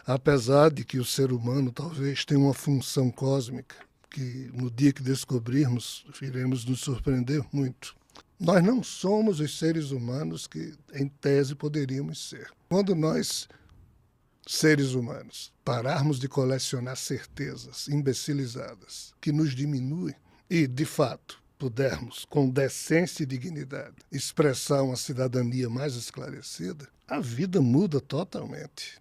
apesar de que o ser humano talvez tenha uma função cósmica, que no dia que descobrirmos, iremos nos surpreender muito. Nós não somos os seres humanos que, em tese, poderíamos ser. Quando nós, seres humanos, pararmos de colecionar certezas imbecilizadas que nos diminuem e, de fato, pudermos, com decência e dignidade, expressar uma cidadania mais esclarecida, a vida muda totalmente.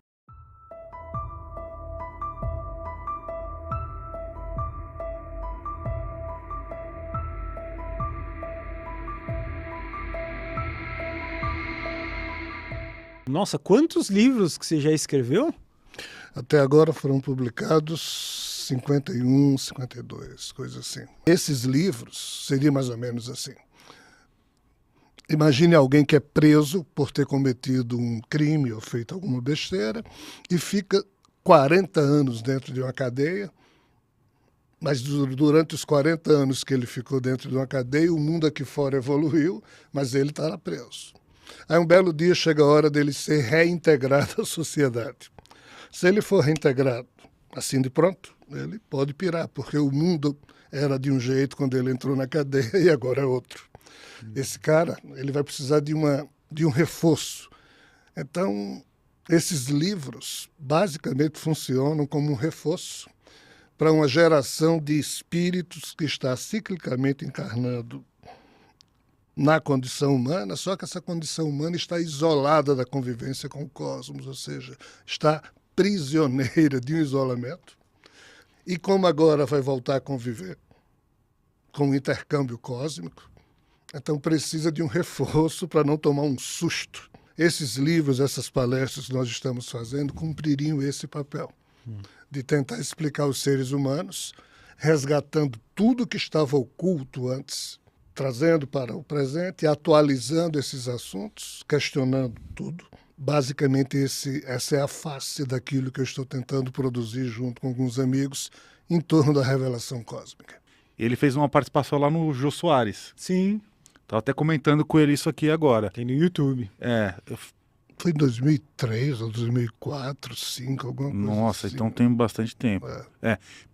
Nossa, quantos livros que você já escreveu? Até agora foram publicados 51, 52, coisa assim. Esses livros seriam mais ou menos assim. Imagine alguém que é preso por ter cometido um crime ou feito alguma besteira e fica 40 anos dentro de uma cadeia, mas durante os 40 anos que ele ficou dentro de uma cadeia, o mundo aqui fora evoluiu, mas ele está lá preso. Aí um belo dia chega a hora dele ser reintegrado à sociedade. Se ele for reintegrado assim de pronto, ele pode pirar, porque o mundo era de um jeito quando ele entrou na cadeia e agora é outro. Esse cara, ele vai precisar de um reforço. Então, esses livros basicamente funcionam como um reforço para uma geração de espíritos que está ciclicamente encarnando na condição humana, só que essa condição humana está isolada da convivência com o cosmos, ou seja, está prisioneira de um isolamento. E como agora vai voltar a conviver com o intercâmbio cósmico, então precisa de um reforço para não tomar um susto. Esses livros, essas palestras que nós estamos fazendo, cumpririam esse papel de tentar explicar os seres humanos, resgatando tudo que estava oculto antes, trazendo para o presente e atualizando esses assuntos, questionando tudo. Basicamente, essa é a face daquilo que eu estou tentando produzir junto com alguns amigos em torno da revelação cósmica. Ele fez uma participação lá no Jô Soares. Sim. Estava até comentando com ele isso aqui agora. Tem no YouTube. Foi em 2003 ou 2004, 2005, alguma coisa Nossa, assim. então tem bastante tempo.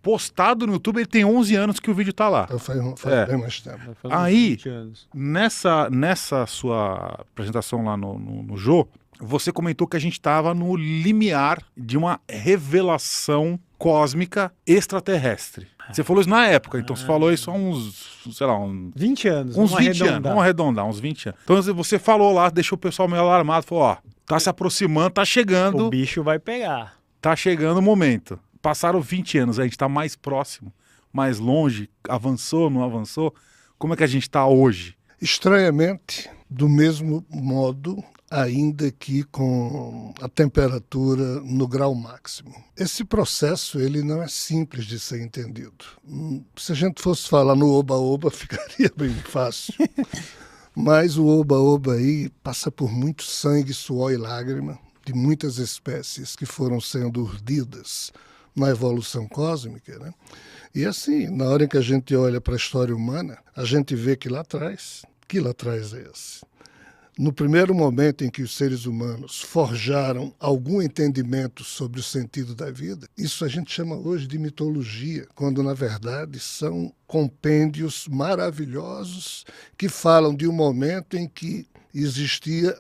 Postado no YouTube, ele tem 11 anos que o vídeo tá lá. Então faz bem mais tempo. Vai fazer uns Aí, 20 anos. nessa sua apresentação lá no Jô, você comentou que a gente estava no limiar de uma revelação cósmica extraterrestre. Você falou isso na época, então você falou isso há uns, sei lá, 20 anos. uns vamos 20 anos. Vamos arredondar, uns 20 anos. Então você falou lá, deixou o pessoal meio alarmado, falou, ó, tá se aproximando, tá chegando, O bicho vai pegar. tá chegando o momento. Passaram 20 anos, a gente tá mais próximo, mais longe, avançou, não avançou? Como é que a gente tá hoje? Estranhamente, do mesmo modo, ainda que com a temperatura no grau máximo. Esse processo ele não é simples de ser entendido. Se a gente fosse falar no oba-oba, ficaria bem fácil. Mas o oba-oba aí passa por muito sangue, suor e lágrima de muitas espécies que foram sendo urdidas na evolução cósmica, né? E assim, na hora em que a gente olha para a história humana, a gente vê que lá atrás é esse? No primeiro momento em que os seres humanos forjaram algum entendimento sobre o sentido da vida, isso a gente chama hoje de mitologia, quando na verdade são compêndios maravilhosos que falam de um momento em que existia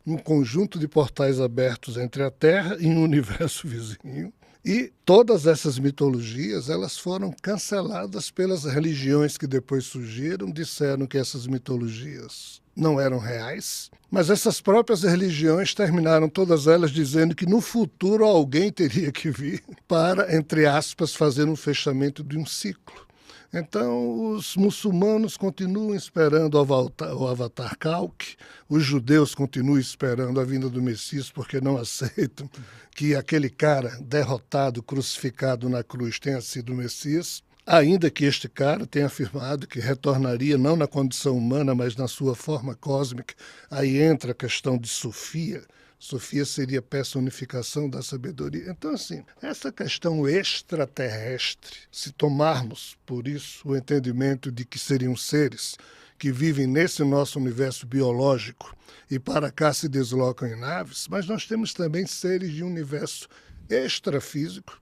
um conjunto de portais abertos entre a Terra e um universo vizinho. E todas essas mitologias elas foram canceladas pelas religiões que depois surgiram, disseram que essas mitologias não eram reais, mas essas próprias religiões terminaram todas elas dizendo que no futuro alguém teria que vir para, entre aspas, fazer um fechamento de um ciclo. Então, os muçulmanos continuam esperando o Avatar Kalki, os judeus continuam esperando a vinda do Messias porque não aceitam que aquele cara derrotado, crucificado na cruz tenha sido o Messias, ainda que este cara tenha afirmado que retornaria não na condição humana, mas na sua forma cósmica. Aí entra a questão de Sofia. Sofia seria a personificação da sabedoria. Então, assim, essa questão extraterrestre, se tomarmos por isso o entendimento de que seriam seres que vivem nesse nosso universo biológico e para cá se deslocam em naves, mas nós temos também seres de um universo extrafísico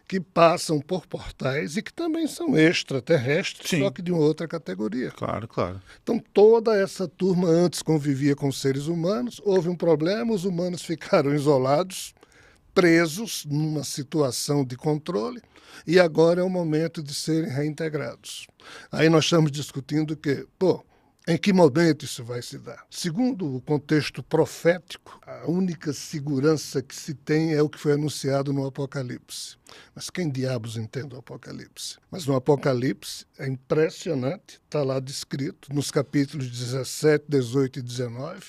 que passam por portais e que também são extraterrestres, Sim. só que de uma outra categoria. Claro, claro. Então, toda essa turma antes convivia com seres humanos, houve um problema, os humanos ficaram isolados, presos numa situação de controle, e agora é o momento de serem reintegrados. Aí nós estamos discutindo que, em que momento isso vai se dar? Segundo o contexto profético, a única segurança que se tem é o que foi anunciado no Apocalipse. Mas quem diabos entende o Apocalipse? Mas no Apocalipse é impressionante, está lá descrito, nos capítulos 17, 18 e 19,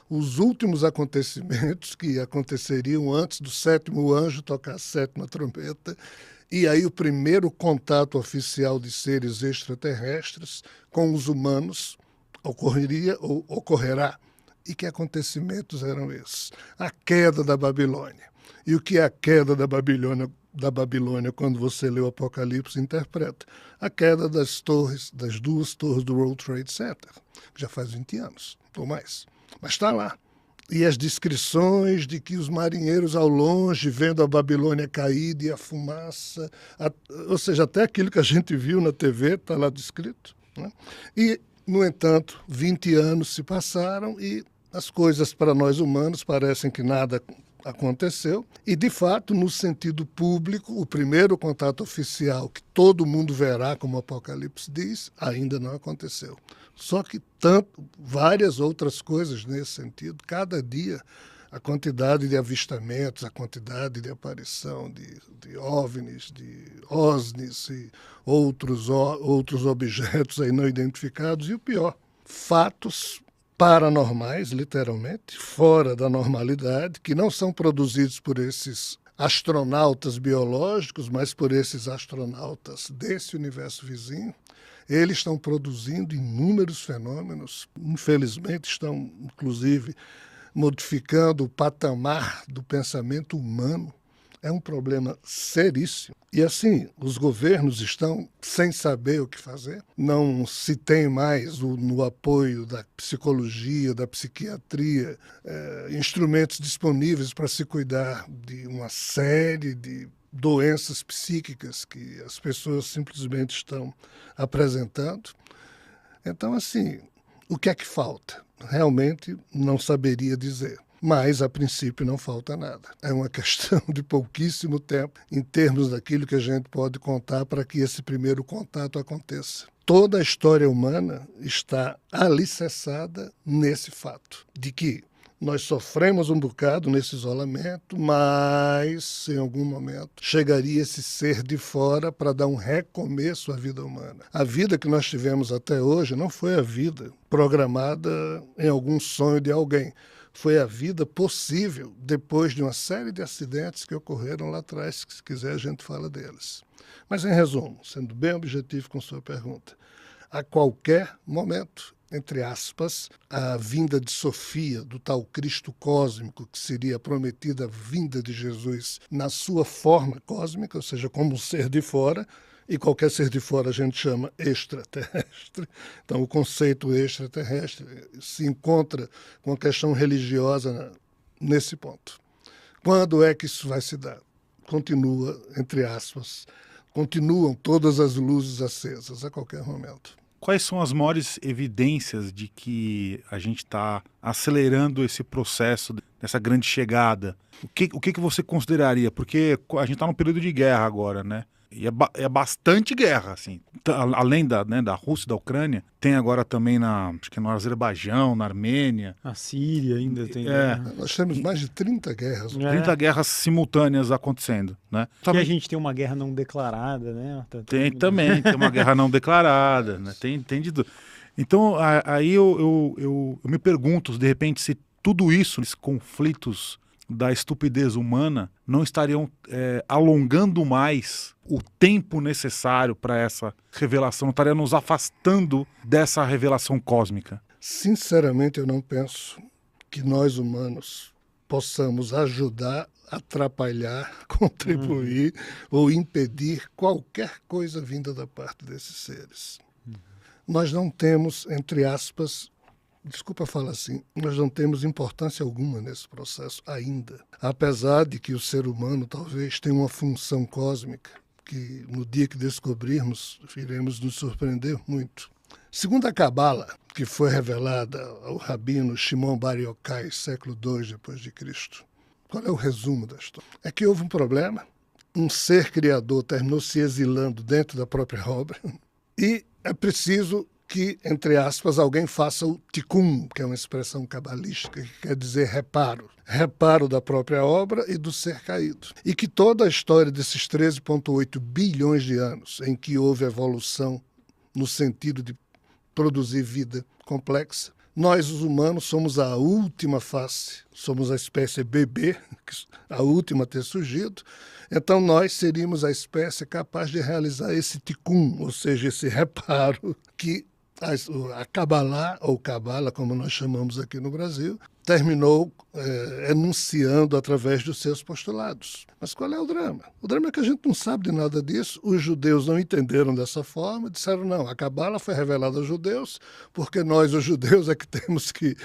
os últimos acontecimentos que aconteceriam antes do sétimo anjo tocar a sétima trombeta, e aí o primeiro contato oficial de seres extraterrestres com os humanos ocorreria ou ocorrerá. E que acontecimentos eram esses? A queda da Babilônia. E o que é a queda da Babilônia, quando você lê o Apocalipse, interpreta? A queda das duas torres do World Trade Center, que já faz 20 anos ou mais. Mas está lá. E as descrições de que os marinheiros ao longe, vendo a Babilônia caída e a fumaça, ou seja, até aquilo que a gente viu na TV está lá descrito, né? E, no entanto, 20 anos se passaram e as coisas para nós humanos parecem que nada aconteceu. E, de fato, no sentido público, o primeiro contato oficial que todo mundo verá, como o Apocalipse diz, ainda não aconteceu. Só que várias outras coisas nesse sentido. Cada dia, a quantidade de avistamentos, a quantidade de aparição de OVNIs, de OSNIs e outros objetos aí não identificados. E o pior, fatos paranormais, literalmente, fora da normalidade, que não são produzidos por esses astronautas biológicos, mas por esses astronautas desse universo vizinho. Eles estão produzindo inúmeros fenômenos, infelizmente estão, inclusive, modificando o patamar do pensamento humano. É um problema seríssimo. E assim, os governos estão sem saber o que fazer. Não se tem mais no apoio da psicologia, da psiquiatria, instrumentos disponíveis para se cuidar de uma série de doenças psíquicas que as pessoas simplesmente estão apresentando. Então, assim, o que é que falta? Realmente não saberia dizer. Mas, a princípio, não falta nada. É uma questão de pouquíssimo tempo em termos daquilo que a gente pode contar para que esse primeiro contato aconteça. Toda a história humana está alicerçada nesse fato, de que nós sofremos um bocado nesse isolamento, mas em algum momento chegaria esse ser de fora para dar um recomeço à vida humana. A vida que nós tivemos até hoje não foi a vida programada em algum sonho de alguém. Foi a vida possível depois de uma série de acidentes que ocorreram lá atrás, que se quiser a gente fala deles. Mas em resumo, sendo bem objetivo com sua pergunta, a qualquer momento, entre aspas, a vinda de Sofia, do tal Cristo cósmico, que seria a prometida vinda de Jesus na sua forma cósmica, ou seja, como um ser de fora, e qualquer ser de fora a gente chama extraterrestre. Então, o conceito extraterrestre se encontra com a questão religiosa nesse ponto. Quando é que isso vai se dar? Continua, entre aspas, continuam todas as luzes acesas a qualquer momento. Quais são as maiores evidências de que a gente está acelerando esse processo dessa grande chegada? O que você consideraria? Porque a gente está num período de guerra agora, né? E é bastante guerra, assim. Além da Rússia e da Ucrânia, tem agora também acho que no Azerbaijão, na Armênia. A Síria ainda tem. Nós temos mais de 30 guerras. 30 guerras simultâneas acontecendo, né? Que a gente tem uma guerra não declarada, né? Tem uma guerra não declarada, né? Tem de tudo. Então, aí eu me pergunto, de repente, se tudo isso, esses conflitos da estupidez humana, não estariam alongando mais o tempo necessário para essa revelação, não estaria nos afastando dessa revelação cósmica? Sinceramente, eu não penso que nós humanos possamos ajudar, atrapalhar, contribuir ou impedir qualquer coisa vinda da parte desses seres. Nós não temos, entre aspas, desculpa falar assim, nós não temos importância alguma nesse processo ainda. Apesar de que o ser humano talvez tenha uma função cósmica, que no dia que descobrirmos, iremos nos surpreender muito. Segundo a Cabala, que foi revelada ao rabino Shimon Bar Yochai, século II depois de Cristo, qual é o resumo da história? É que houve um problema, um ser criador terminou se exilando dentro da própria obra e é preciso que, entre aspas, alguém faça o tikkun, que é uma expressão cabalística, que quer dizer reparo. Reparo da própria obra e do ser caído. E que toda a história desses 13,8 bilhões de anos em que houve evolução no sentido de produzir vida complexa, nós, os humanos, somos a última face, somos a espécie bebê, a última a ter surgido, então nós seríamos a espécie capaz de realizar esse tikkun, ou seja, esse reparo que a Kabbalah, ou Cabala, como nós chamamos aqui no Brasil, terminou enunciando através dos seus postulados. Mas qual é o drama? O drama é que a gente não sabe de nada disso, os judeus não entenderam dessa forma, disseram não, a Cabala foi revelada aos judeus, porque nós, os judeus, é que temos que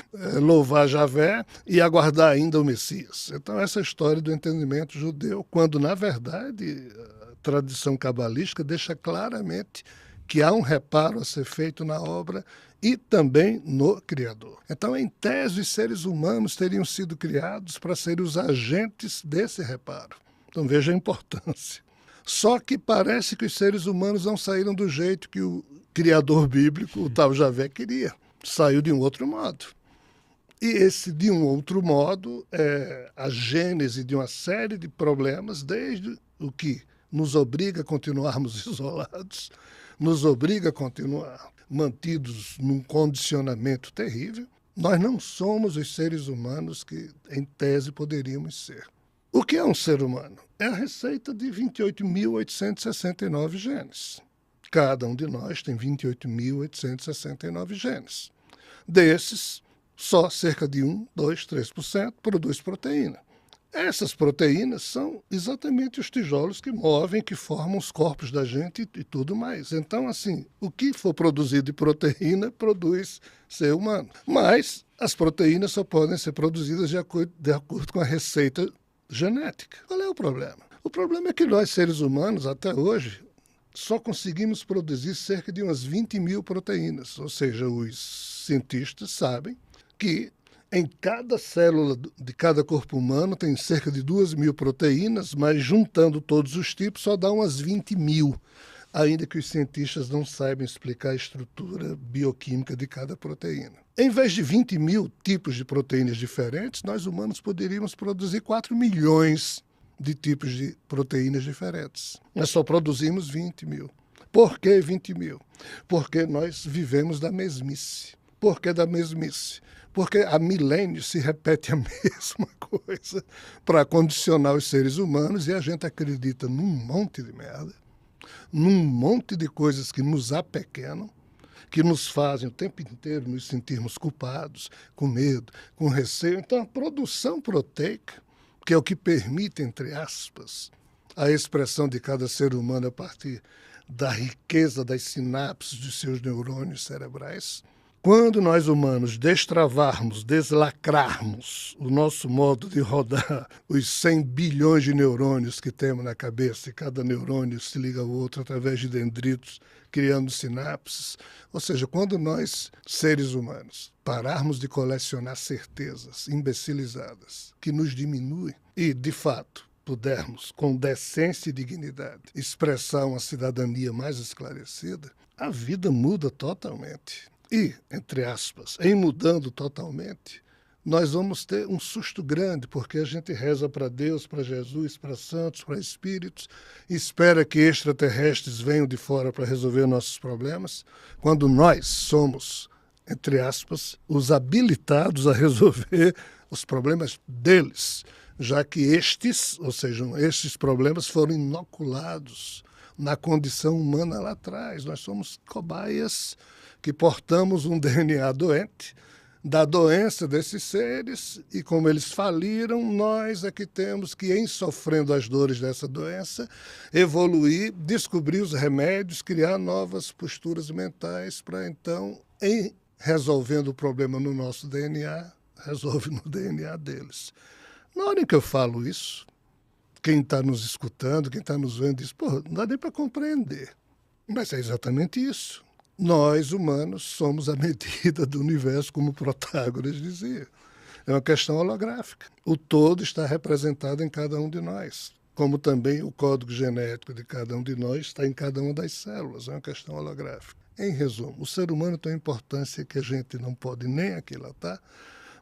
louvar Javé e aguardar ainda o Messias. Então essa história do entendimento judeu, quando na verdade a tradição cabalística deixa claramente que há um reparo a ser feito na obra e também no Criador. Então, em tese, os seres humanos teriam sido criados para serem os agentes desse reparo. Então, veja a importância. Só que parece que os seres humanos não saíram do jeito que o Criador bíblico, o tal Javé, queria. Saiu de um outro modo. E esse, de um outro modo, é a gênese de uma série de problemas, desde o que nos obriga a continuarmos isolados, nos obriga a continuar mantidos num condicionamento terrível. Nós não somos os seres humanos que, em tese, poderíamos ser. O que é um ser humano? É a receita de 28.869 genes. Cada um de nós tem 28.869 genes. Desses, só cerca de 1, 2, 3% produz proteína. Essas proteínas são exatamente os tijolos que movem, que formam os corpos da gente e tudo mais. Então, assim, o que for produzido de proteína produz ser humano. Mas as proteínas só podem ser produzidas de acordo com a receita genética. Qual é o problema? O problema é que nós, seres humanos, até hoje, só conseguimos produzir cerca de umas 20 mil proteínas. Ou seja, os cientistas sabem que em cada célula de cada corpo humano tem cerca de 2.000 proteínas, mas juntando todos os tipos só dá umas 20 mil, ainda que os cientistas não saibam explicar a estrutura bioquímica de cada proteína. Em vez de 20 mil tipos de proteínas diferentes, nós humanos poderíamos produzir 4 milhões de tipos de proteínas diferentes. Nós só produzimos 20 mil. Por que 20 mil? Porque nós vivemos da mesmice. Por que da mesmice? Porque há milênios se repete a mesma coisa para condicionar os seres humanos e a gente acredita num monte de merda, num monte de coisas que nos apequenam, que nos fazem o tempo inteiro nos sentirmos culpados, com medo, com receio. Então a produção proteica, que é o que permite, entre aspas, a expressão de cada ser humano a partir da riqueza das sinapses dos seus neurônios cerebrais, quando nós humanos destravarmos, deslacrarmos o nosso modo de rodar os 100 bilhões de neurônios que temos na cabeça, e cada neurônio se liga ao outro através de dendritos, criando sinapses, ou seja, quando nós, seres humanos, pararmos de colecionar certezas imbecilizadas que nos diminuem e, de fato, pudermos, com decência e dignidade, expressar uma cidadania mais esclarecida, a vida muda totalmente. E, entre aspas, em mudando totalmente, nós vamos ter um susto grande, porque a gente reza para Deus, para Jesus, para santos, para espíritos, espera que extraterrestres venham de fora para resolver nossos problemas, quando nós somos, entre aspas, os habilitados a resolver os problemas deles, já que estes problemas foram inoculados na condição humana lá atrás. Nós somos cobaias que portamos um DNA doente, da doença desses seres, e como eles faliram, nós é que temos que, em sofrendo as dores dessa doença, evoluir, descobrir os remédios, criar novas posturas mentais para então, em resolvendo o problema no nosso DNA, resolve no DNA deles. Na hora em que eu falo isso, quem está nos escutando, quem está nos vendo, diz, pô, não dá nem para compreender. Mas é exatamente isso. Nós, humanos, somos a medida do universo, como Protágoras dizia. É uma questão holográfica. O todo está representado em cada um de nós, como também o código genético de cada um de nós está em cada uma das células. É uma questão holográfica. Em resumo, o ser humano tem uma importância que a gente não pode nem aquilatar,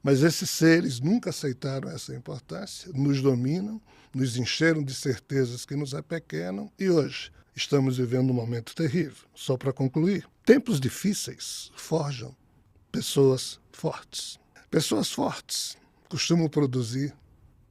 mas esses seres nunca aceitaram essa importância, nos dominam, nos encheram de certezas que nos apequenam e hoje estamos vivendo um momento terrível. Só para concluir, tempos difíceis forjam pessoas fortes. Pessoas fortes costumam produzir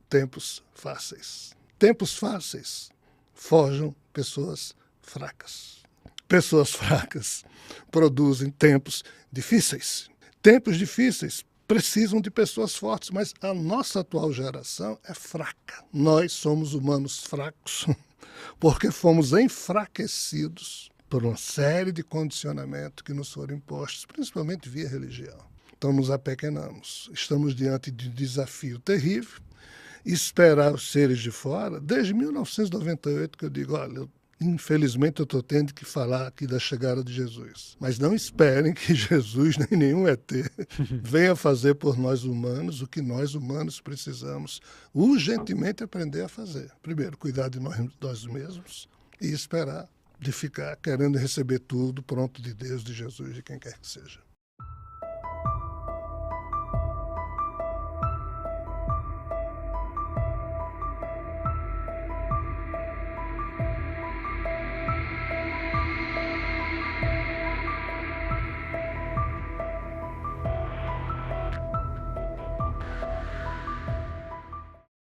tempos fáceis. Tempos fáceis forjam pessoas fracas. Pessoas fracas produzem tempos difíceis. Tempos difíceis precisam de pessoas fortes, mas a nossa atual geração é fraca. Nós somos humanos fracos porque fomos enfraquecidos por uma série de condicionamentos que nos foram impostos, principalmente via religião. Então nos apequenamos. Estamos diante de um desafio terrível. Esperar os seres de fora, desde 1998 que eu digo, olha, infelizmente eu estou tendo que falar aqui da chegada de Jesus. Mas não esperem que Jesus, nem nenhum ET, venha fazer por nós humanos o que nós humanos precisamos urgentemente aprender a fazer. Primeiro, cuidar de nós mesmos e esperar de ficar querendo receber tudo pronto de Deus, de Jesus, de quem quer que seja.